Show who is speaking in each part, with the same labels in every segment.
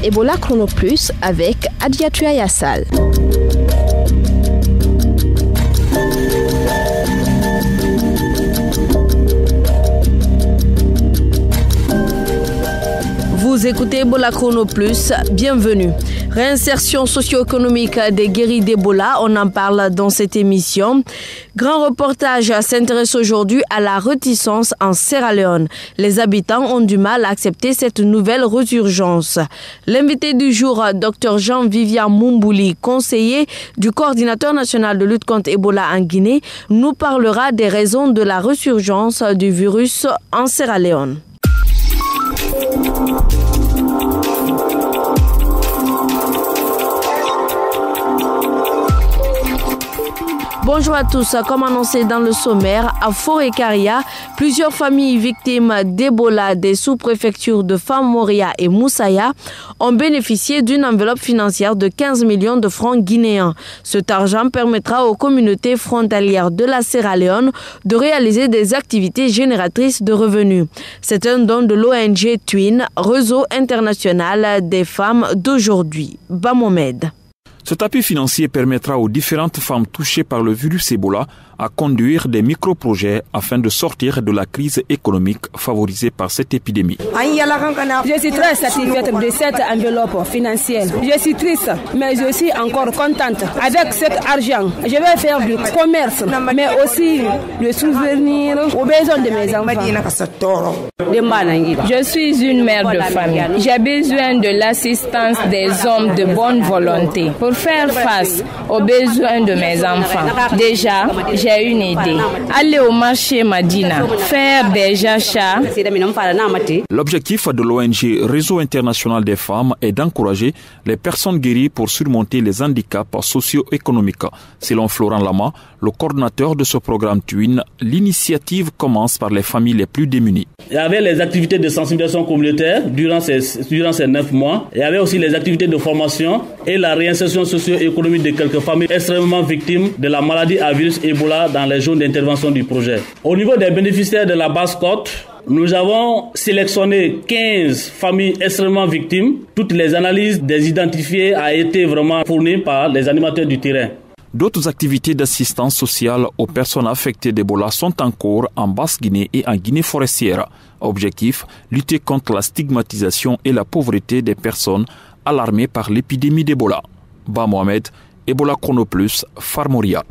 Speaker 1: Ebola Chrono Plus avec Adiatua Yassal. Vous écoutez Ebola Chrono Plus, bienvenue. Réinsertion socio-économique des guéris d'Ebola, on en parle dans cette émission. Grand reportage s'intéresse aujourd'hui à la réticence en Sierra Leone. Les habitants ont du mal à accepter cette nouvelle résurgence. L'invité du jour, Dr Jean-Vivian Mumbouli, conseiller du coordinateur national de lutte contre Ebola en Guinée, nous parlera des raisons de la résurgence du virus en Sierra Leone. Bonjour à tous. Comme annoncé dans le sommaire, à Forêt-Caria, plusieurs familles victimes d'Ebola des sous-préfectures de Famoria et Moussaya ont bénéficié d'une enveloppe financière de 15 millions de francs guinéens. Cet argent permettra aux communautés frontalières de la Sierra Leone de réaliser des activités génératrices de revenus. C'est un don de l'ONG Twin, Réseau international des femmes d'aujourd'hui. Bamomed.
Speaker 2: Cet appui financier permettra aux différentes femmes touchées par le virus Ebola à conduire des micro-projets afin de sortir de la crise économique favorisée par cette épidémie.
Speaker 3: Je suis très satisfaite de cette enveloppe financière. Je suis triste, mais je suis encore contente. Avec cet argent, je vais faire du commerce, mais aussi de souvenir aux besoins de mes enfants.
Speaker 4: Je suis une mère de famille. J'ai besoin de l'assistance des hommes de bonne volonté pour faire face aux besoins de mes enfants. Déjà, j'ai une idée. Aller au marché Madina, faire des achats.
Speaker 2: L'objectif de l'ONG Réseau international des femmes est d'encourager les personnes guéries pour surmonter les handicaps socio-économiques. Selon Florent Lama, le coordinateur de ce programme Twin, l'initiative commence par les familles les plus démunies.
Speaker 5: Il y avait les activités de sensibilisation communautaire durant ces 9 mois. Il y avait aussi les activités de formation et la réinsertion socio-économique de quelques familles extrêmement victimes de la maladie à virus Ebola dans les zones d'intervention du projet. Au niveau des bénéficiaires de la Basse-Côte, nous avons sélectionné 15 familles extrêmement victimes. Toutes les analyses des identifiés ont été vraiment fournies par les animateurs du terrain.
Speaker 2: D'autres activités d'assistance sociale aux personnes affectées d'Ebola sont en cours en Basse-Guinée et en Guinée forestière. Objectif, lutter contre la stigmatisation et la pauvreté des personnes alarmées par l'épidémie d'Ebola. Ba Mohamed, Ebola Chrono Plus, Famoria.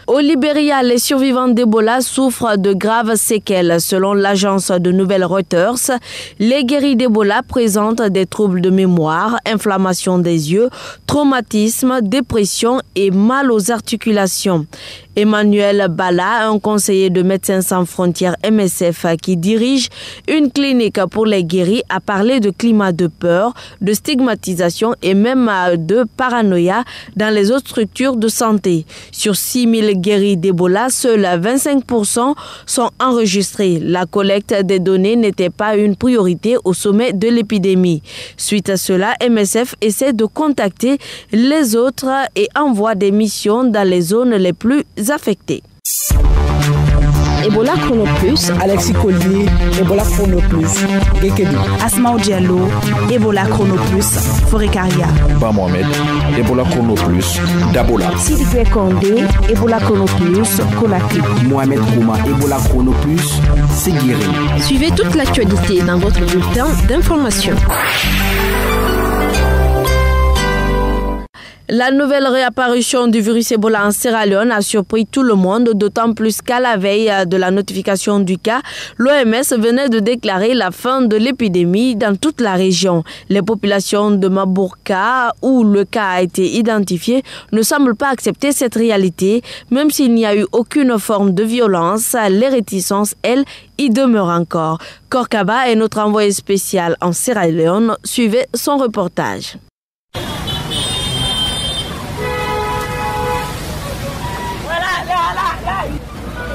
Speaker 1: Au Libéria, les survivants d'Ebola souffrent de graves séquelles. Selon l'agence de nouvelles Reuters, les guéris d'Ebola présentent des troubles de mémoire, inflammation des yeux, traumatisme, dépression et mal aux articulations. Emmanuel Bala, un conseiller de Médecins sans frontières MSF qui dirige une clinique pour les guéris, a parlé de climat de peur, de stigmatisation et même de paranoïa dans les autres structures de santé. Sur 6 000 guéris d'Ebola, seuls 25% sont enregistrés. La collecte des données n'était pas une priorité au sommet de l'épidémie. Suite à cela, MSF essaie de contacter les autres et envoie des missions dans les zones les plus affectés.
Speaker 6: Ebola Chrono Plus,
Speaker 7: Alexis Collier, Ebola Chrono Plus, Gekedu,
Speaker 6: Asmao Diallo, Ebola Chrono Plus, Forêt-Caria,
Speaker 2: Ba Mohamed, Ebola Chrono Plus, Dabola,
Speaker 6: Sidikwe Kondé, Ebola Chrono Plus, Conakry,
Speaker 7: Mohamed Kouma, Ebola Chrono Plus, Seguiri.
Speaker 1: Suivez toute l'actualité dans votre bulletin d'information. La nouvelle réapparition du virus Ebola en Sierra Leone a surpris tout le monde, d'autant plus qu'à la veille de la notification du cas, l'OMS venait de déclarer la fin de l'épidémie dans toute la région. Les populations de Mabourka, où le cas a été identifié, ne semblent pas accepter cette réalité. Même s'il n'y a eu aucune forme de violence, les réticences, elles, y demeurent encore. Korkaba est notre envoyé spécial en Sierra Leone. Suivez son reportage.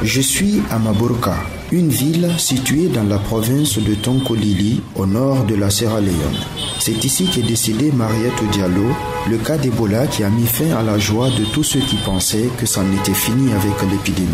Speaker 8: Je suis à Mabourka, une ville située dans la province de Tonkolili, au nord de la Sierra Leone. C'est ici qu'est décédé Mariette Diallo, le cas d'Ebola qui a mis fin à la joie de tous ceux qui pensaient que c'en était fini avec l'épidémie.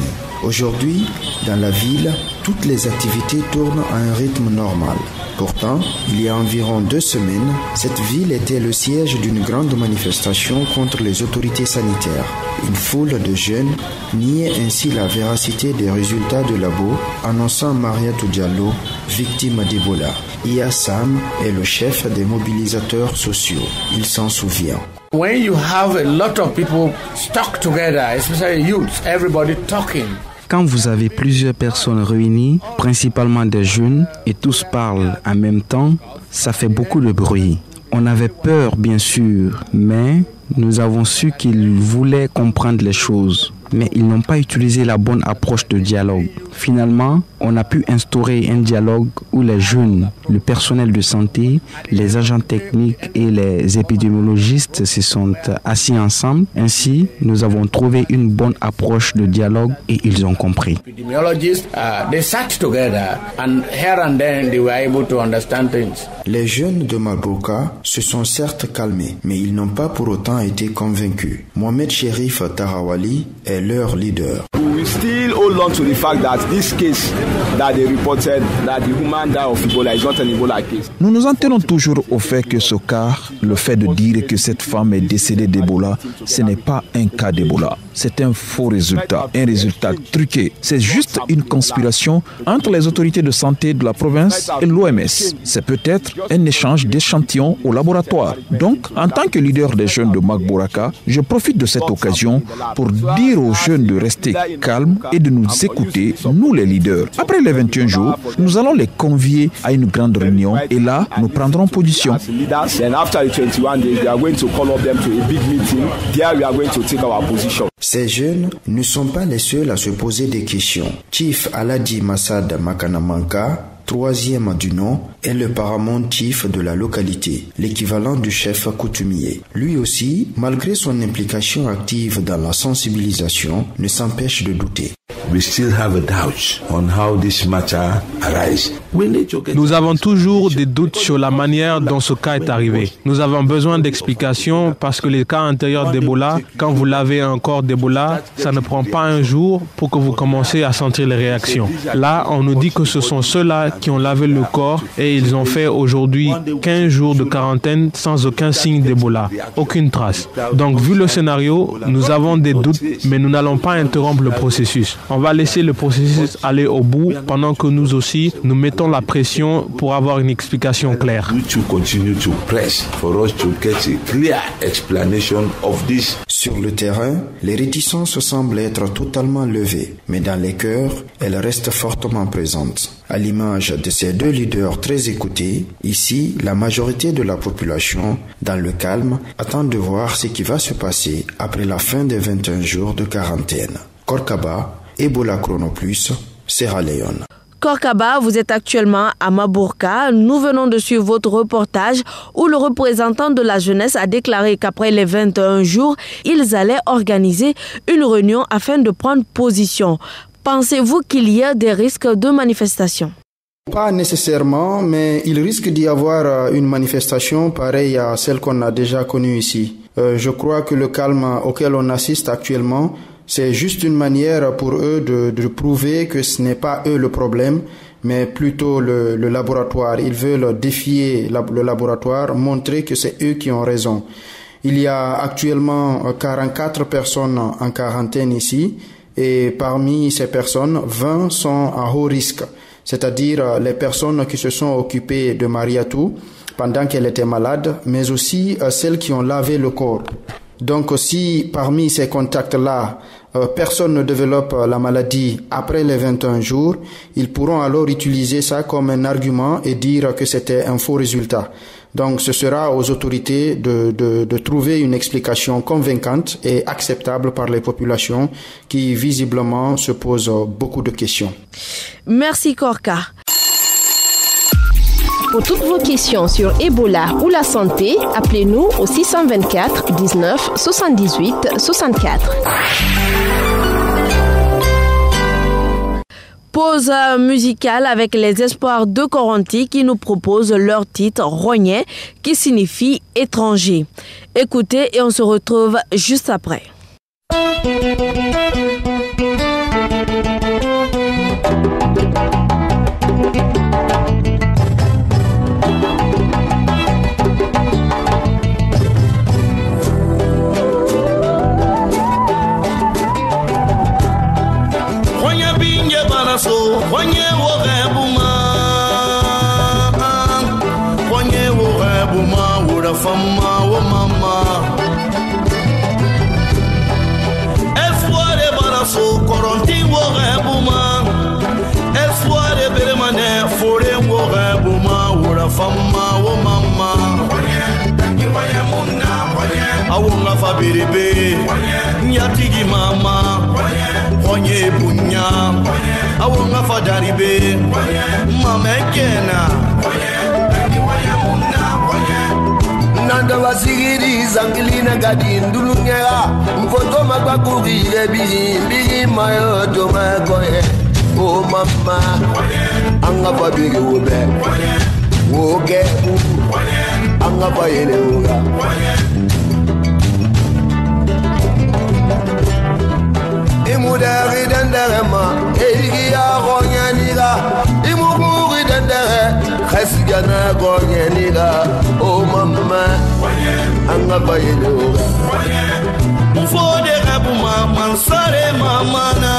Speaker 8: Aujourd'hui, dans la ville, toutes les activités tournent à un rythme normal. Pourtant, il y a environ 2 semaines, cette ville était le siège d'une grande manifestation contre les autorités sanitaires. Une foule de jeunes niait ainsi la véracité des résultats de labo, annonçant Mariatou Diallo, victime d'Ebola. Iya Sam est le chef des mobilisateurs sociaux. Il s'en souvient.
Speaker 9: When you have a lot of people stuck together, especially youth, everybody talking.
Speaker 7: Quand vous avez plusieurs personnes réunies, principalement des jeunes, et tous parlent en même temps, ça fait beaucoup de bruit. On avait peur, bien sûr, mais nous avons su qu'ils voulaient comprendre les choses. Mais ils n'ont pas utilisé la bonne approche de dialogue. Finalement, on a pu instaurer un dialogue où les jeunes, le personnel de santé, les agents techniques et les épidémiologistes se sont assis ensemble. Ainsi, nous avons trouvé une bonne approche de dialogue et ils ont compris.
Speaker 8: Les jeunes de Mabourka se sont certes calmés, mais ils n'ont pas pour autant été convaincus. Mohamed Cherif Tarawali est leur leader.
Speaker 10: We still hold on to the fact that this case that they reported that the woman died of Ebola is not an Ebola case.
Speaker 11: Nous nous en tenons toujours au fait que ce cas, le fait de dire que cette femme est décédée d'Ebola, ce n'est pas un cas d'Ebola. C'est un faux résultat, un résultat truqué. C'est juste une conspiration entre les autorités de santé de la province et l'OMS. C'est peut-être un échange d'échantillons au laboratoire. Donc, en tant que leader des jeunes de Magboraka, je profite de cette occasion pour dire aux jeunes de rester calmes et de nous écouter, nous les leaders. Après les 21 jours, nous allons les convier à une grande réunion et là, nous prendrons position.
Speaker 8: Ces jeunes ne sont pas les seuls à se poser des questions. Chief Aladi Massad Makanamanka, troisième du nom, est le paramount chief de la localité, l'équivalent du chef coutumier. Lui aussi, malgré son implication active dans la sensibilisation, ne s'empêche de douter.
Speaker 12: Nous avons toujours des doutes sur la manière dont ce cas est arrivé. Nous avons besoin d'explications parce que les cas antérieurs d'Ebola, quand vous lavez un corps d'Ebola, ça ne prend pas un jour pour que vous commencez à sentir les réactions. Là, on nous dit que ce sont ceux-là qui ont lavé le corps et ils ont fait aujourd'hui 15 jours de quarantaine sans aucun signe d'Ebola, aucune trace. Donc, vu le scénario, nous avons des doutes, mais nous n'allons pas interrompre le processus. On va laisser le processus aller au bout pendant que nous aussi, nous mettons la pression pour avoir une explication claire.
Speaker 8: Sur le terrain, les réticences semblent être totalement levées, mais dans les cœurs, elles restent fortement présentes. À l'image de ces deux leaders très écoutés, ici, la majorité de la population, dans le calme, attend de voir ce qui va se passer après la fin des 21 jours de quarantaine. Korkaba, Ebola Chrono Plus, Sierra Leone.
Speaker 1: Korkaba, vous êtes actuellement à Mabourka. Nous venons de suivre votre reportage où le représentant de la jeunesse a déclaré qu'après les 21 jours, ils allaient organiser une réunion afin de prendre position. Pensez-vous qu'il y a des risques de manifestation?
Speaker 13: Pas nécessairement, mais il risque d'y avoir une manifestation pareille à celle qu'on a déjà connue ici. Je crois que le calme auquel on assiste actuellement, c'est juste une manière pour eux de prouver que ce n'est pas eux le problème, mais plutôt le laboratoire. Ils veulent défier le laboratoire, montrer que c'est eux qui ont raison. Il y a actuellement 44 personnes en quarantaine ici, et parmi ces personnes, 20 sont à haut risque, c'est-à-dire les personnes qui se sont occupées de Mariatou pendant qu'elle était malade, mais aussi celles qui ont lavé le corps. Donc si parmi ces contacts-là, personne ne développe la maladie après les 21 jours, ils pourront alors utiliser ça comme un argument et dire que c'était un faux résultat. Donc ce sera aux autorités de trouver une explication convaincante et acceptable par les populations qui visiblement se posent beaucoup de questions.
Speaker 1: Merci Korka.
Speaker 14: Pour toutes vos questions sur Ebola ou la santé, appelez-nous au 624 19 78 64.
Speaker 1: Pause musicale avec les Espoirs de Coronti qui nous proposent leur titre Rogné qui signifie étranger. Écoutez et on se retrouve juste après.
Speaker 15: baraso Kwenye worebuma Kwenye worebuma Urafama wo mama Espoir baraso Koronti worebuma Espoir beremane Fore worebuma Urafama wo mama Awonga fabirebe Nyatigi mama Konye bunya Awonga fadaribe Mama ekena Nanda wasigiri zangilina gadi ndulungera Mfoto makwakugire bigi mayo doma koye Oh mama Anga fabiri ube Woge Anga fayele uga Imudari dandarema Eigia gonyaniga Imuguri dandare Khasigana gonyaniga Oh mama Anga bayele uga Mfode rabuma Mansare mamana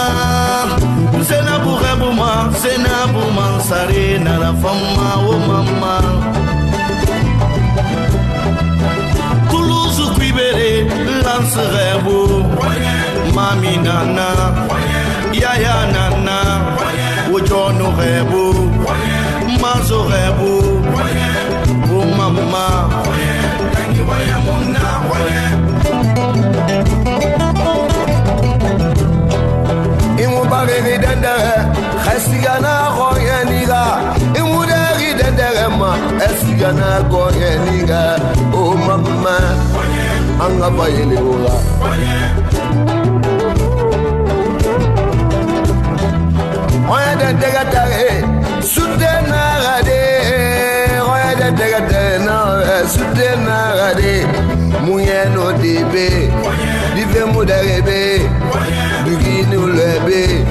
Speaker 15: Senabu rabuma Senabu mansare Nala fama Oh mama Toulouse Kwibere Lance rebu Mami nana, yaya nana, Ojono rebu, Mazo rebu, oh mama, Imubari dandere, Khasigana goyeniga, Imudari dandere ma, Esigana goyeniga, oh mama, Anga bayele ola. Oya de degatare, sudenarade. Oya de degatare na sudenarade. Muyeno debe, dive mudarebe, buginu lebe,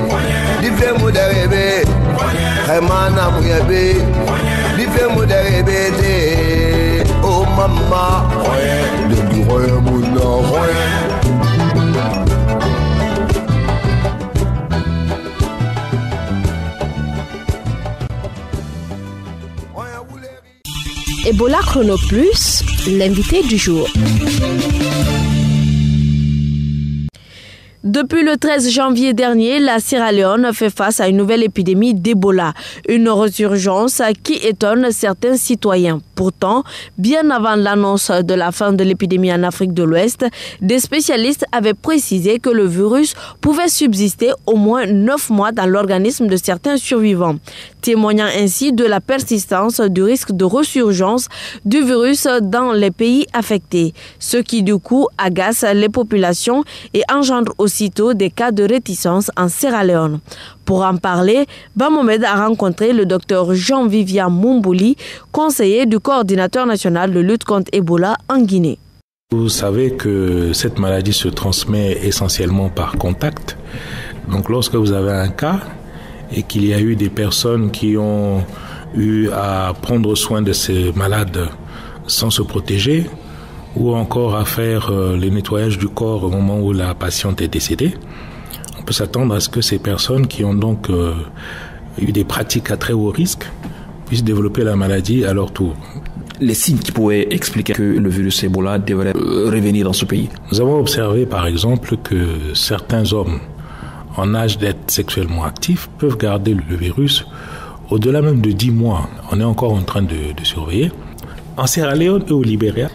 Speaker 15: dive mudarebe, Kemana muyebe, dive mudarebe de. Oh mama, oya de duroya muna oya.
Speaker 14: Ebola Chrono Plus, l'invité du jour.
Speaker 1: Depuis le 13 janvier dernier, la Sierra Leone fait face à une nouvelle épidémie d'Ebola, une résurgence qui étonne certains citoyens. Pourtant, bien avant l'annonce de la fin de l'épidémie en Afrique de l'Ouest, des spécialistes avaient précisé que le virus pouvait subsister au moins 9 mois dans l'organisme de certains survivants, témoignant ainsi de la persistance du risque de résurgence du virus dans les pays affectés, ce qui du coup agace les populations et engendre aussitôt des cas de réticence en Sierra Leone. Pour en parler, Bamomed a rencontré le docteur Jean-Vivian Mumbouli, conseiller du coordinateur national de lutte contre Ebola en Guinée.
Speaker 16: Vous savez que cette maladie se transmet essentiellement par contact. Donc lorsque vous avez un cas et qu'il y a eu des personnes qui ont eu à prendre soin de ces malades sans se protéger, ou encore à faire le nettoyage du corps au moment où la patiente est décédée, on peut s'attendre à ce que ces personnes qui ont donc eu des pratiques à très haut risque puissent développer la maladie à leur tour.
Speaker 2: Les signes qui pourraient expliquer que le virus Ebola devrait revenir dans ce pays.
Speaker 16: Nous avons observé par exemple que certains hommes en âge d'être sexuellement actifs peuvent garder le virus au-delà même de 10 mois. On est encore en train de surveiller. En Sierra Leone et au Libéria,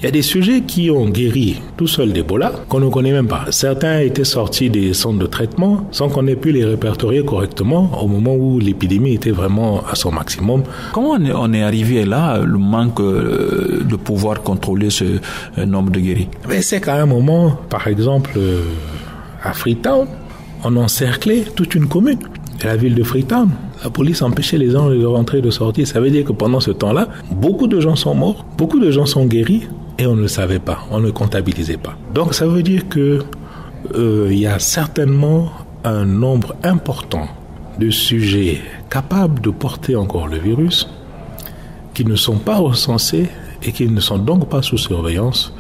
Speaker 16: il y a des sujets qui ont guéri tout seuls d'Ebola qu'on ne connaît même pas. Certains étaient sortis des centres de traitement sans qu'on ait pu les répertorier correctement au moment où l'épidémie était vraiment à son maximum.
Speaker 2: Comment on est arrivé là, le manque de pouvoir contrôler ce nombre de guéris?
Speaker 16: C'est qu'à un moment, par exemple, à Freetown, on encerclait toute une commune. La ville de Freetown, la police empêchait les gens de rentrer et de sortir. Ça veut dire que pendant ce temps-là, beaucoup de gens sont morts, beaucoup de gens sont guéris et on ne le savait pas, on ne comptabilisait pas. Donc ça veut dire que y a certainement un nombre important de sujets capables de porter encore le virus qui ne sont pas recensés et qui ne sont donc pas sous surveillance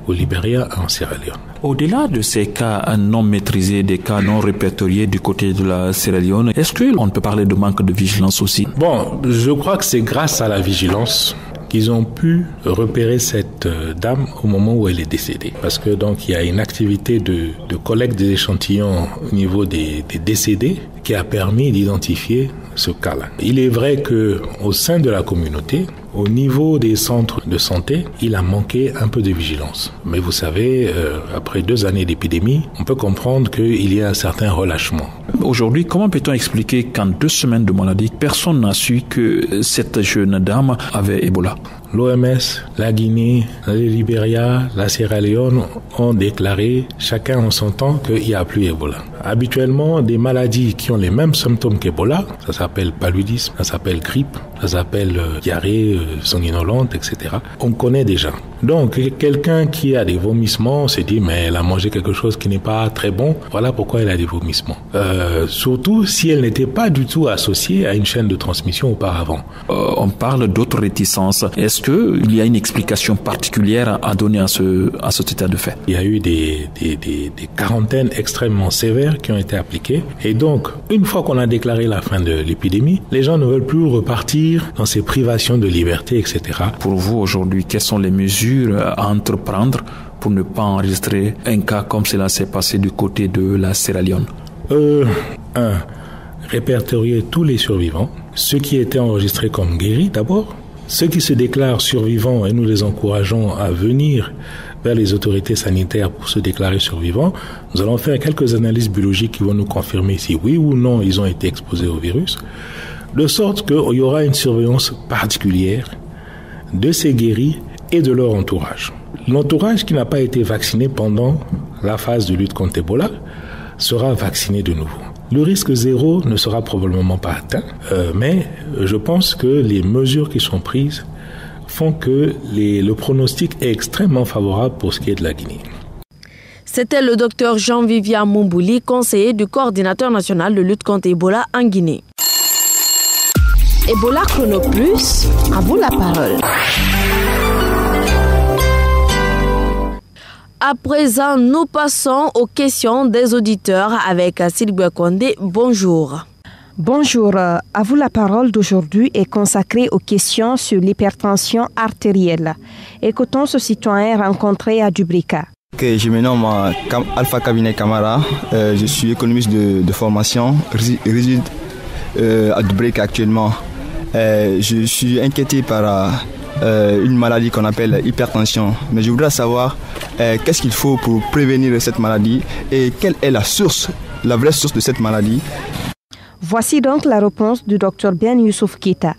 Speaker 16: au Libéria et en Sierra Leone.
Speaker 2: Au-delà de ces cas non maîtrisés, des cas non répertoriés du côté de la Sierra Leone, est-ce qu'on peut parler de manque de vigilance aussi?
Speaker 16: Bon, je crois que c'est grâce à la vigilance qu'ils ont pu repérer cette dame au moment où elle est décédée. Parce que donc il y a une activité de collecte des échantillons au niveau des décédés qui a permis d'identifier ce cas-là. Il est vrai que au sein de la communauté, au niveau des centres de santé, il a manqué un peu de vigilance. Mais vous savez, après 2 années d'épidémie, on peut comprendre qu'il y a un certain relâchement.
Speaker 2: Aujourd'hui, comment peut-on expliquer qu'en 2 semaines de maladie, personne n'a su que cette jeune dame avait Ebola?
Speaker 16: L'OMS, la Guinée, le Libéria, la Sierra Leone ont déclaré, chacun en son temps, qu'il n'y a plus Ebola. Habituellement, des maladies qui ont les mêmes symptômes qu'Ebola, ça s'appelle paludisme, ça s'appelle grippe, ça s'appelle diarrhée sanguinolente, etc. On connaît déjà. Donc, quelqu'un qui a des vomissements se dit, mais elle a mangé quelque chose qui n'est pas très bon, voilà pourquoi elle a des vomissements. Surtout si elle n'était pas du tout associée à une chaîne de transmission auparavant.
Speaker 2: On parle d'autres réticences. Est-ce qu'il y a une explication particulière à donner à cet état de fait?
Speaker 16: Il y a eu des quarantaines extrêmement sévères qui ont été appliquées. Et donc, une fois qu'on a déclaré la fin de l'épidémie, les gens ne veulent plus repartir dans ces privations de liberté, etc.
Speaker 2: Pour vous, aujourd'hui, quelles sont les mesures à entreprendre pour ne pas enregistrer un cas comme cela s'est passé du côté de la Sierra Leone?
Speaker 16: Répertorier tous les survivants, ceux qui étaient enregistrés comme guéris d'abord, ceux qui se déclarent survivants, et nous les encourageons à venir vers les autorités sanitaires pour se déclarer survivants. Nous allons faire quelques analyses biologiques qui vont nous confirmer si oui ou non ils ont été exposés au virus, de sorte qu'il y aura une surveillance particulière de ces guéris et de leur entourage. L'entourage qui n'a pas été vacciné pendant la phase de lutte contre Ebola sera vacciné de nouveau. Le risque zéro ne sera probablement pas atteint, mais je pense que les mesures qui sont prises font que le pronostic est extrêmement favorable pour ce qui est de la Guinée.
Speaker 1: C'était le docteur Jean-Vivian Mumbouli, conseiller du coordinateur national de lutte contre Ebola en Guinée.
Speaker 14: Ebola Chrono Plus, à vous la parole.
Speaker 1: À présent, nous passons aux questions des auditeurs avec Sylvia Condé. Bonjour.
Speaker 17: Bonjour. À vous la parole d'aujourd'hui est consacrée aux questions sur l'hypertension artérielle. Écoutons ce citoyen rencontré à Dubrika.
Speaker 18: Je me nomme Alpha Kabinet Kamara. Je suis économiste de formation, réside à Dubrika actuellement. Je suis inquiété par une maladie qu'on appelle hypertension. Mais je voudrais savoir qu'est-ce qu'il faut pour prévenir cette maladie et quelle est la vraie source de cette maladie.
Speaker 17: Voici donc la réponse du Dr Ben Youssouf Keita.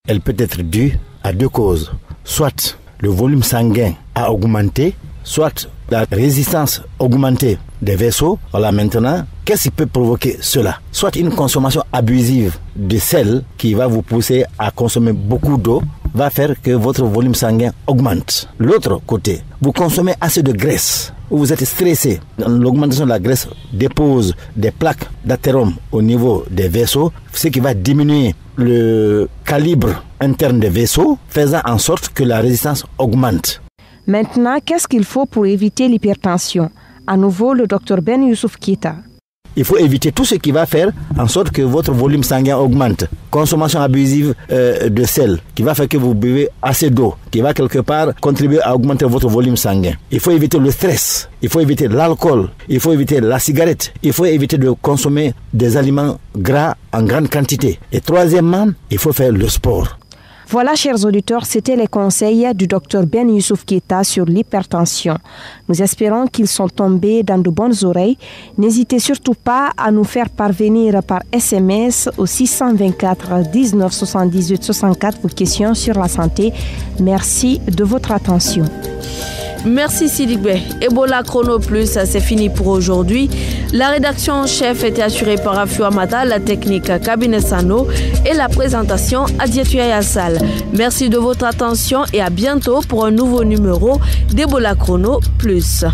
Speaker 19: Elle peut être due à 2 causes. Soit le volume sanguin a augmenté, soit la résistance augmentée des vaisseaux. Voilà, maintenant, qu'est-ce qui peut provoquer cela? Soit une consommation abusive de sel qui va vous pousser à consommer beaucoup d'eau, va faire que votre volume sanguin augmente. L'autre côté, vous consommez assez de graisse, ou vous êtes stressé. L'augmentation de la graisse dépose des plaques d'athérome au niveau des vaisseaux, ce qui va diminuer le calibre interne des vaisseaux, faisant en sorte que la résistance augmente.
Speaker 17: Maintenant, qu'est-ce qu'il faut pour éviter l'hypertension? À nouveau, le Dr Ben Youssouf Keita.
Speaker 19: Il faut éviter tout ce qui va faire en sorte que votre volume sanguin augmente. Consommation abusive de sel, qui va faire que vous buvez assez d'eau, qui va quelque part contribuer à augmenter votre volume sanguin. Il faut éviter le stress, il faut éviter l'alcool, il faut éviter la cigarette, il faut éviter de consommer des aliments gras en grande quantité. Et troisièmement, il faut faire le sport.
Speaker 17: Voilà, chers auditeurs, c'était les conseils du Dr Ben Youssouf Keita sur l'hypertension. Nous espérons qu'ils sont tombés dans de bonnes oreilles. N'hésitez surtout pas à nous faire parvenir par SMS au 624 19 78 64 vos questions sur la santé. Merci de votre attention.
Speaker 1: Merci Sidibé. Ebola Chrono Plus, c'est fini pour aujourd'hui. La rédaction en chef était assurée par Afio Amata, la technique Kabine Sano et la présentation Adietuya Yassal. Merci de votre attention et à bientôt pour un nouveau numéro d'Ebola Chrono Plus.